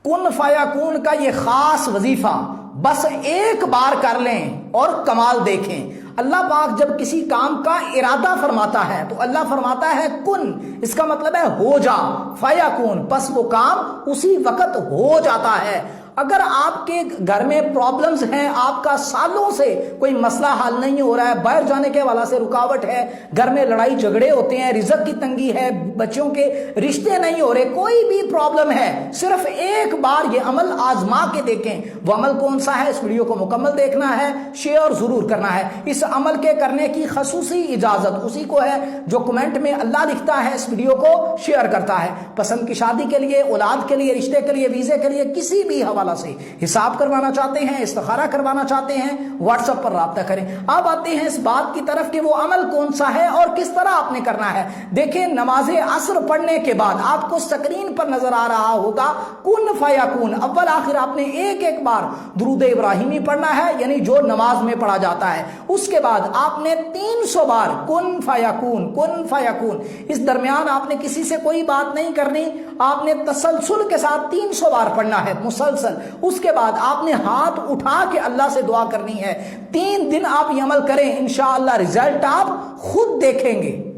کن فیکون کا یہ خاص وظیفہ بس ایک بار کر لیں اور کمال دیکھیں۔ اللہ پاک جب کسی کام کا ارادہ فرماتا ہے تو اللہ فرماتا ہے کن، اس کا مطلب ہے ہو جا، فیکون، پس وہ کام اسی وقت ہو جاتا ہے۔ اگر آپ کے گھر میں پرابلمز ہیں، آپ کا سالوں سے کوئی مسئلہ حل نہیں ہو رہا ہے، باہر جانے کے حوالے سے رکاوٹ ہے، گھر میں لڑائی جھگڑے ہوتے ہیں، رزق کی تنگی ہے، بچوں کے رشتے نہیں ہو رہے، کوئی بھی پرابلم ہے، صرف ایک بار یہ عمل آزما کے دیکھیں۔ وہ عمل کون سا ہے؟ اس ویڈیو کو مکمل دیکھنا ہے، شیئر ضرور کرنا ہے۔ اس عمل کے کرنے کی خصوصی اجازت اسی کو ہے جو کمنٹ میں اللہ لکھتا ہے، اس ویڈیو کو شیئر کرتا ہے۔ پسند کی شادی کے لیے، اولاد کے لیے، رشتے کے لیے، ویزے کے لیے، کسی بھی حوالہ سے حساب کروانا چاہتے ہیں، استخارہ کروانا چاہتے ہیں، واٹس ایپ پر رابطہ کریں۔ اب آتے ہیں اس بات کی طرف کہ وہ عمل کون سا ہے اور کس طرح آپ نے کرنا ہے۔ دیکھیں، نماز عصر پڑھنے کے بعد آپ کو سکرین پر نظر آ رہا ہوگا کن فیکون، اول آخر آپ نے ایک ایک بار درود ابراہیمی پڑھنا ہے، یعنی جو نماز میں پڑھا جاتا ہے۔ اس کے بعد آپ نے 300 بار کن فیکون، کن فیکون۔ اس درمیان آپ نے کسی سے کوئی بات نہیں کرنی، آپ نے تسلسل کے ساتھ 300 بار پڑھنا ہے مسلسل۔ اس کے بعد آپ نے ہاتھ اٹھا کے اللہ سے دعا کرنی ہے۔ 3 دن آپ یہ عمل کریں، انشاءاللہ رزلٹ آپ خود دیکھیں گے۔